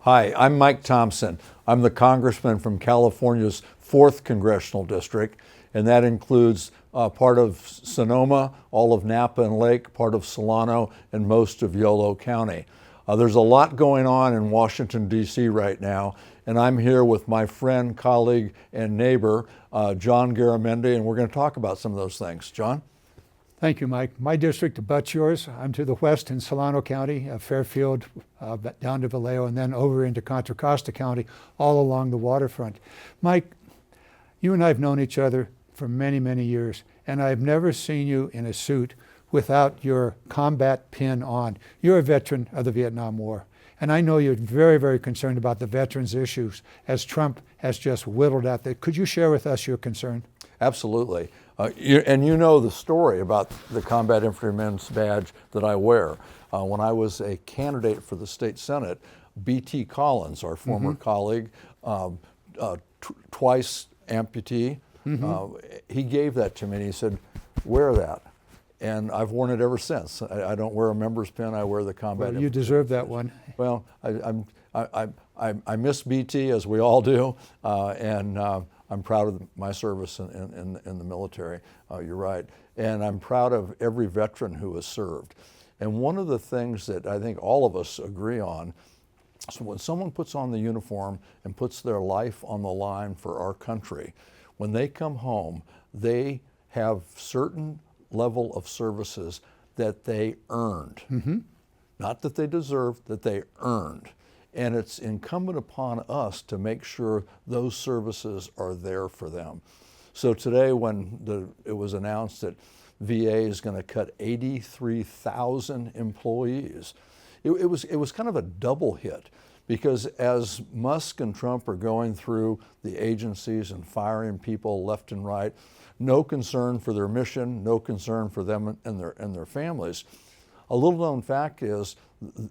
Hi, I'm Mike Thompson. I'm the Congressman from California's 4th Congressional District, and that includes part of Sonoma, all of Napa and Lake, part of Solano, and most of Yolo County. There's a lot going on in Washington, D.C. right now, and I'm here with my friend, colleague, and neighbor, John Garamendi, and we're going to talk about some of those things. John? Thank you, Mike. My district abuts yours. I'm to the west in Solano County, Fairfield, down to Vallejo, and then over into Contra Costa County, all along the waterfront. Mike, you and I have known each other for many, many years, and I've never seen you in a suit without your combat pin on. You're a veteran of the Vietnam War, and I know you're very, very concerned about the veterans' issues as Trump has just whittled out that. Could you share with us your concern? Absolutely. And you know the story about the combat infantryman's badge that I wear. When I was a candidate for the state senate, B.T. Collins, our former colleague, twice amputee, he gave that to me and he said, wear that. And I've worn it ever since. I don't wear a member's pin, I wear the combat. Well, you deserve that one. Well, I miss BT, as we all do, and I'm proud of my service in the military. You're right. And I'm proud of every veteran who has served. And one of the things that I think all of us agree on, so when someone puts on the uniform and puts their life on the line for our country, when they come home, they have certain level of services that they earned. Not that they deserved, that they earned. And it's incumbent upon us to make sure those services are there for them. So today when it was announced that VA is going to cut 83,000 employees, it was kind of a double hit, because as Musk and Trump are going through the agencies and firing people left and right, no concern for their mission, no concern for them and their families. A little known fact is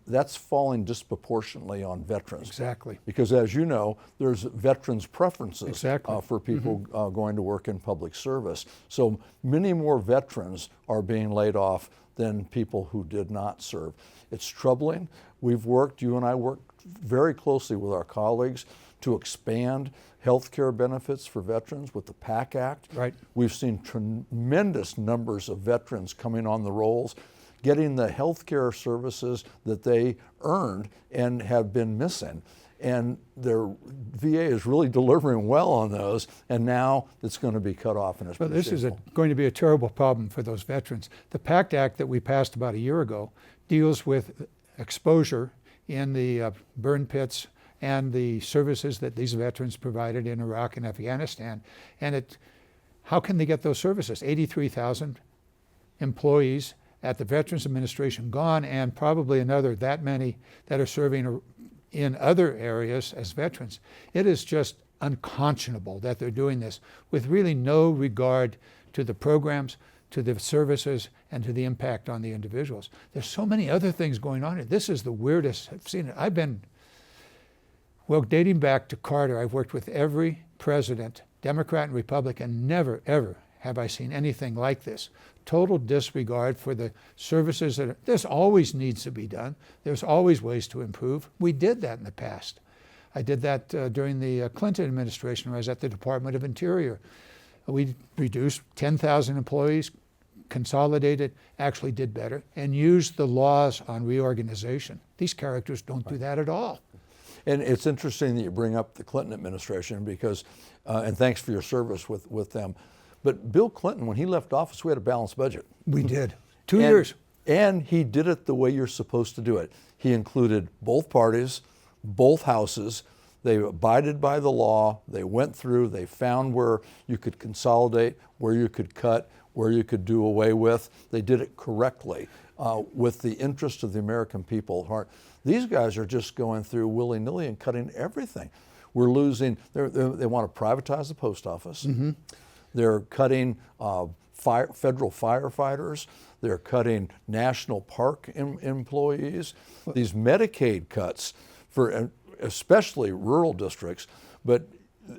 that's falling disproportionately on veterans. Exactly. Because as you know, there's veterans preferences for people going to work in public service. So many more veterans are being laid off than people who did not serve. It's troubling. You and I worked very closely with our colleagues to expand health care benefits for veterans with the PAC Act. Right. We've seen tremendous numbers of veterans coming on the rolls, getting the health care services that they earned and have been missing. And their VA is really delivering well on those, and now it's going to be cut off. And it's well, this is going to be a terrible problem for those veterans. The PACT Act that we passed about a year ago deals with exposure in the burn pits and the services that these veterans provided in Iraq and Afghanistan. And how can they get those services? 83,000 employees at the Veterans Administration gone, and probably another that many that are serving in other areas as veterans. It is just unconscionable that they're doing this with really no regard to the programs, to the services, and to the impact on the individuals. There's so many other things going on here. This is the weirdest I've seen it. Well, dating back to Carter, I've worked with every president, Democrat and Republican. Never, ever have I seen anything like this. Total disregard for the services this always needs to be done. There's always ways to improve. We did that in the past. I did that during the Clinton administration when I was at the Department of Interior. We reduced 10,000 employees, consolidated, actually did better, and used the laws on reorganization. These characters don't do that at all. And it's interesting that you bring up the Clinton administration because, and thanks for your service with them. But Bill Clinton, when he left office, we had a balanced budget. We did. 2 years. And he did it the way you're supposed to do it. He included both parties, both houses. They abided by the law. They went through. They found where you could consolidate, where you could cut, where you could do away with. They did it correctly with the interest of the American people at heart. These guys are just going through willy-nilly and cutting everything. We're losing. They want to privatize the post office. They're cutting federal firefighters. They're cutting national park employees. These Medicaid cuts for especially rural districts. But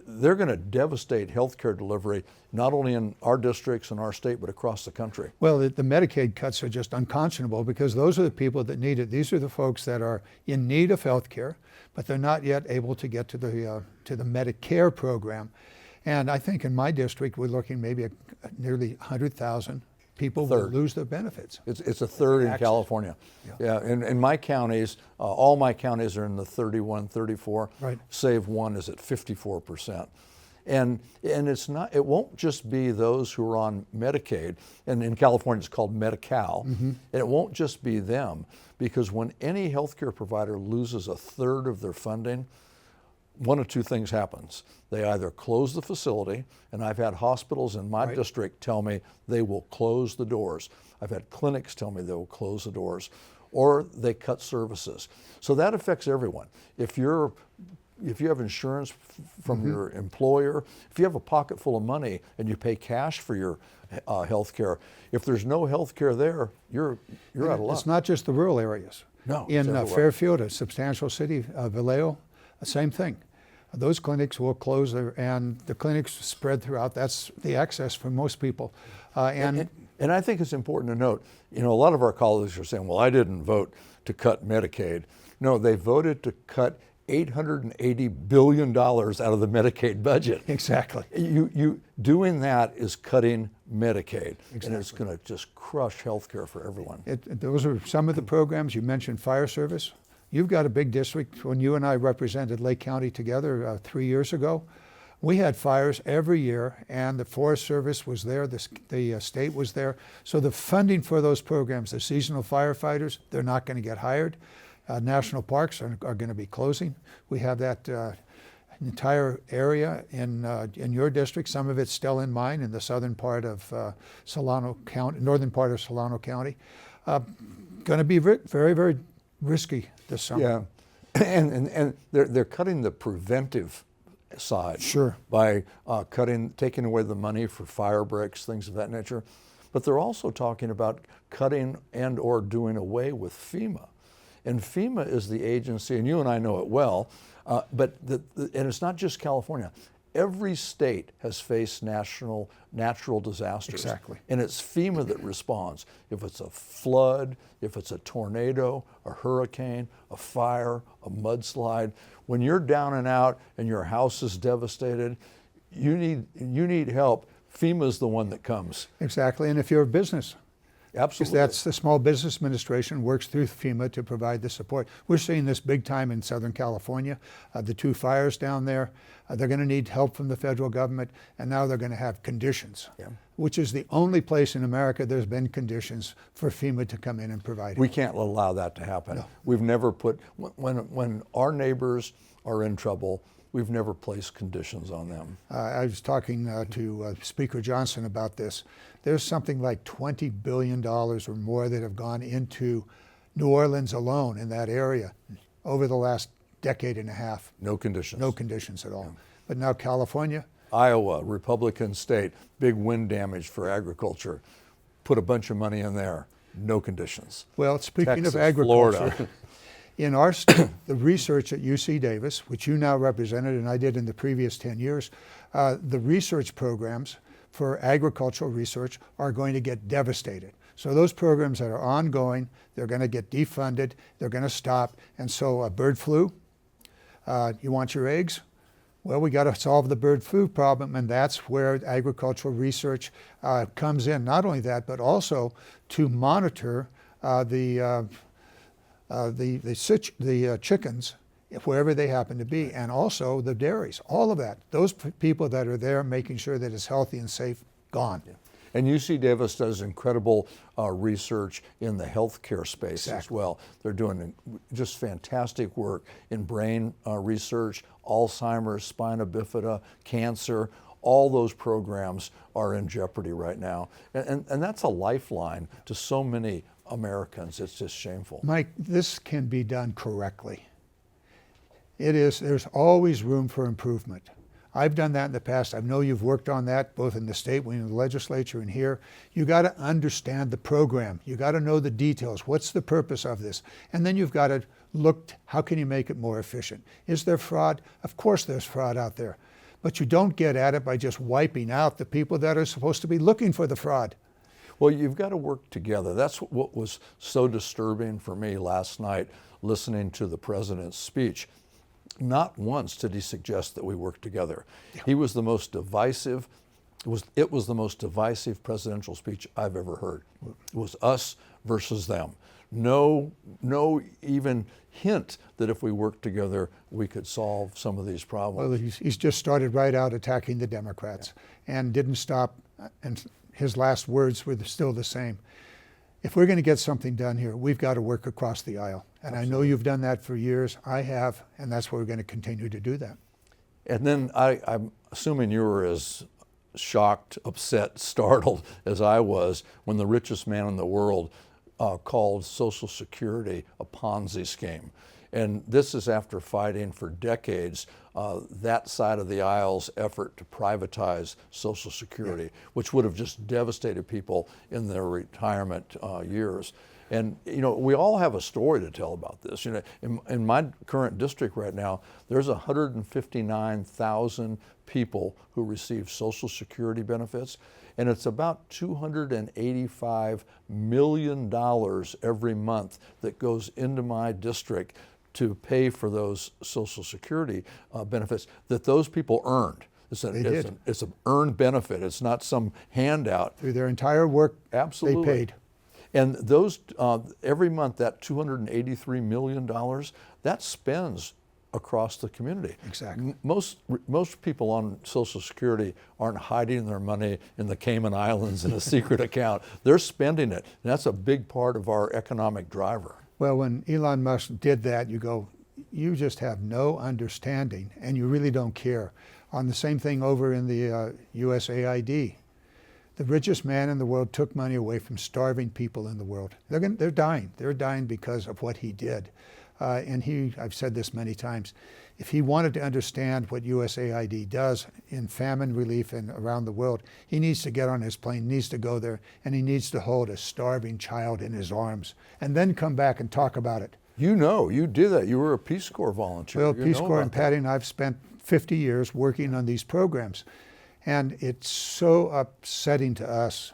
they're going to devastate healthcare delivery, not only in our districts and our state, but across the country. Well, the Medicaid cuts are just unconscionable because those are the people that need it. These are the folks that are in need of health care, but they're not yet able to get to the Medicare program. And I think in my district, we're looking maybe at nearly 100,000 people will lose their benefits. It's a third in California. Yeah, in my counties, all my counties are in the 31, 34. Right. Save one is at 54%. And it won't just be those who are on Medicaid, and in California it's called Medi-Cal, and it won't just be them, because when any healthcare provider loses a third of their funding, one of two things happens. They either close the facility, and I've had hospitals in my district tell me they will close the doors. I've had clinics tell me they will close the doors, or they cut services. So that affects everyone. If you have insurance from your employer, if you have a pocket full of money and you pay cash for your health care, if there's no health care there, you're out of luck. It's not just the rural areas. No. In Fairfield, a substantial city, Vallejo, same thing. Those clinics will close, and the clinics spread throughout. That's the access for most people. And I think it's important to note, a lot of our colleagues are saying, well, I didn't vote to cut Medicaid. No, they voted to cut $880 billion out of the Medicaid budget. Exactly. You doing that is cutting Medicaid, Exactly. and it's going to just crush health care for everyone. Those are some of the programs. You mentioned fire service. You've got a big district. When you and I represented Lake County together 3 years ago, we had fires every year, and the Forest Service was there, the state was there. So the funding for those programs, the seasonal firefighters, they're not going to get hired. National parks are going to be closing. We have that entire area in your district. Some of it's still in mine, in the southern part of Solano County, northern part of Solano County. Going to be very, very risky this summer. Yeah, and they're cutting the preventive side. Sure. By taking away the money for fire breaks, things of that nature. But they're also talking about cutting and or doing away with FEMA. And FEMA is the agency, and you and I know it well, and it's not just California. Every state has faced natural disasters. Exactly. And it's FEMA that responds. If it's a flood, if it's a tornado, a hurricane, a fire, a mudslide, when you're down and out and your house is devastated, you need help. FEMA's the one that comes. Exactly, and if you're a business, absolutely, that's the Small Business Administration works through FEMA to provide the support. We're seeing this big time in Southern California. The two fires down there, they're going to need help from the federal government, and now they're going to have conditions, which is the only place in America there's been conditions for FEMA to come in and provide help. We can't allow that to happen. No. We've never when our neighbors are in trouble, we've never placed conditions on them. I was talking to Speaker Johnson about this. There's something like $20 billion or more that have gone into New Orleans alone in that area over the last decade and a half. No conditions. No conditions at all. Yeah. But now California. Iowa, Republican state, big wind damage for agriculture. Put a bunch of money in there. No conditions. Well, speaking Texas, of agriculture, Florida. In our state, the research at UC Davis, which you now represented and I did in the previous 10 years, the research programs for agricultural research are going to get devastated. So those programs that are ongoing, they're going to get defunded, they're going to stop. And so bird flu, you want your eggs? Well, we got to solve the bird flu problem, and that's where agricultural research comes in. Not only that, but also to monitor the chickens, wherever they happen to be, and also the dairies, all of that. Those people that are there making sure that it's healthy and safe, gone. Yeah. And UC Davis does incredible research in the healthcare space as well. They're doing just fantastic work in brain research, Alzheimer's, spina bifida, cancer. All those programs are in jeopardy right now. And that's a lifeline to so many Americans. It's just shameful. Mike, this can be done correctly. It is. There's always room for improvement. I've done that in the past. I know you've worked on that both in the state, in the legislature, and here. You got to understand the program. You got to know the details. What's the purpose of this? And then you've got to look, how can you make it more efficient? Is there fraud? Of course there's fraud out there. but you don't get at it by just wiping out the people that are supposed to be looking for the fraud. Well, you've got to work together. That's what was so disturbing for me last night, listening to the president's speech. Not once did he suggest that we work together. Yeah. He was the most divisive. It was the most divisive presidential speech I've ever heard. It was us versus them. No even hint that if we worked together, we could solve some of these problems. Well, he's just started right out attacking the Democrats, and didn't stop. And his last words were still the same. If we're going to get something done here, we've got to work across the aisle. And absolutely. I know you've done that for years. I have, and that's why we're going to continue to do that. And then I'm assuming you were as shocked, upset, startled as I was when the richest man in the world called Social Security a Ponzi scheme. And this is after fighting for decades that side of the aisle's effort to privatize Social Security, yeah. which would have just devastated people in their retirement years. And you know, we all have a story to tell about this. You know, in my current district right now, there's 159,000 people who receive Social Security benefits, and it's about $285 million every month that goes into my district to pay for those Social Security benefits that those people earned. It's an earned benefit. It's not some handout. Through their entire work, absolutely. They paid. And those, every month, that $283 million, that spends across the community. Exactly. Most people on Social Security aren't hiding their money in the Cayman Islands in a secret account. They're spending it, and that's a big part of our economic driver. Well, when Elon Musk did that, you go, you just have no understanding, and you really don't care. On the same thing over in the USAID. The richest man in the world took money away from starving people in the world. They're dying. They're dying because of what he did. And I've said this many times, if he wanted to understand what USAID does in famine relief and around the world, he needs to get on his plane, needs to go there, and he needs to hold a starving child in his arms, and then come back and talk about it. You know, you did that. You were a Peace Corps volunteer. Well, Peace Corps and Patty and I've spent 50 years working on these programs. And it's so upsetting to us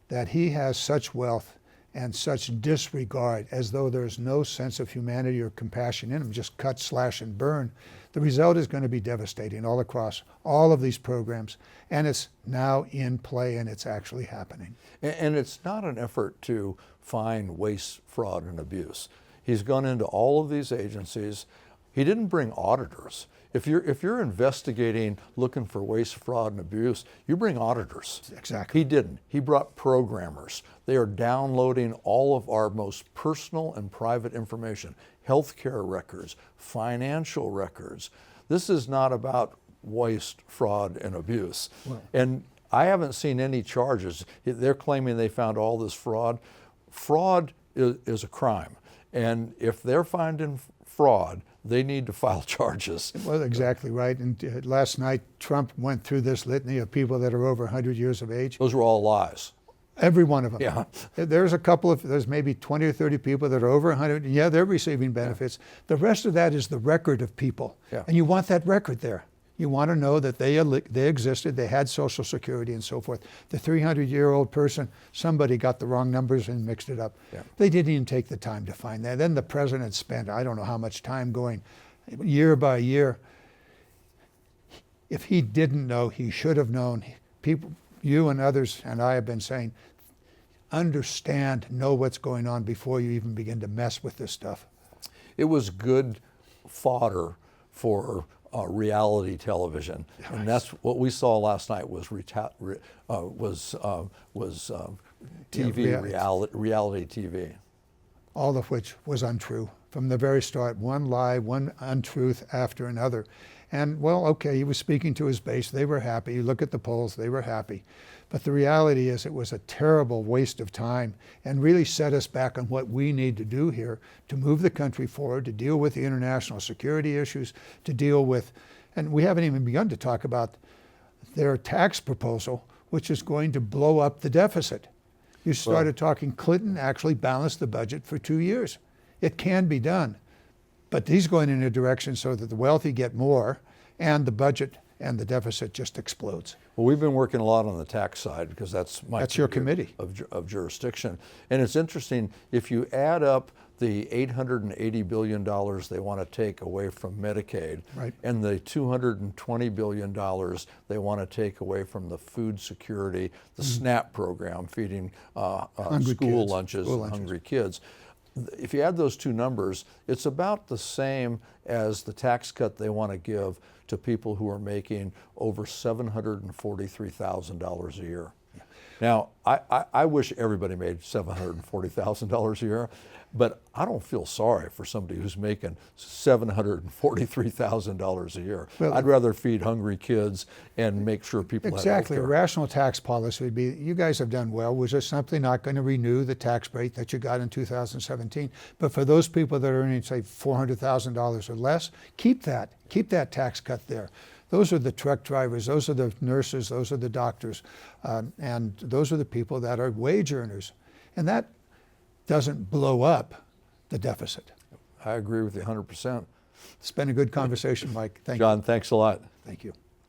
that he has such wealth and such disregard, as though there's no sense of humanity or compassion in him, just cut, slash, and burn. The result is going to be devastating all across all of these programs, and it's now in play, and it's actually happening. And it's not an effort to find waste, fraud, and abuse. He's gone into all of these agencies. He didn't bring auditors. If you're investigating, looking for waste, fraud, and abuse, you bring auditors. Exactly. He didn't. He brought programmers. They are downloading all of our most personal and private information, healthcare records, financial records. This is not about waste, fraud, and abuse. Well, and I haven't seen any charges. They're claiming they found all this fraud. Fraud is a crime. And if they're finding fraud, they need to file charges. Well, exactly right. And last night, Trump went through this litany of people that are over 100 years of age. Those were all lies. Every one of them. Yeah. There's maybe 20 or 30 people that are over 100. Yeah, they're receiving benefits. Yeah. The rest of that is the record of people. Yeah. And you want that record there. You want to know that they existed, they had Social Security and so forth. The 300-year-old person, somebody got the wrong numbers and mixed it up. Yeah. They didn't even take the time to find that. Then the president spent, I don't know how much time going year by year. If he didn't know, he should have known. People, you and others and I have been saying, understand, know what's going on before you even begin to mess with this stuff. It was good fodder for reality television, and that's what we saw last night. Was TV, reality TV. All of which was untrue from the very start. One lie, one untruth after another. And well, okay, he was speaking to his base. They were happy. You look at the polls, they were happy. But the reality is it was a terrible waste of time and really set us back on what we need to do here to move the country forward, to deal with the international security issues, to deal with, and we haven't even begun to talk about their tax proposal, which is going to blow up the deficit. You started talking, Clinton actually balanced the budget for 2 years. It can be done, but he's going in a direction so that the wealthy get more and the budget and the deficit just explodes. Well, we've been working a lot on the tax side because that's Your committee of jurisdiction. And it's interesting, if you add up the $880 billion they want to take away from Medicaid, right, and the $220 billion they want to take away from the food security, the SNAP program, feeding school lunches and hungry kids. If you add those two numbers, it's about the same as the tax cut they want to give to people who are making over $743,000 a year. Yeah. Now, I wish everybody made $740,000 a year, but I don't feel sorry for somebody who's making $743,000 a year. Well, I'd rather feed hungry kids and make sure people exactly. have A healthcare. rational tax policy would be, you guys have done well. We're just simply not going to renew the tax rate that you got in 2017. But for those people that are earning, say, $400,000 or less, keep that tax cut there. Those are the truck drivers, those are the nurses, those are the doctors, and those are the people that are wage earners. And that doesn't blow up the deficit. I agree with you 100%. It's been a good conversation, Mike. Thank you. John, thanks a lot. Thank you.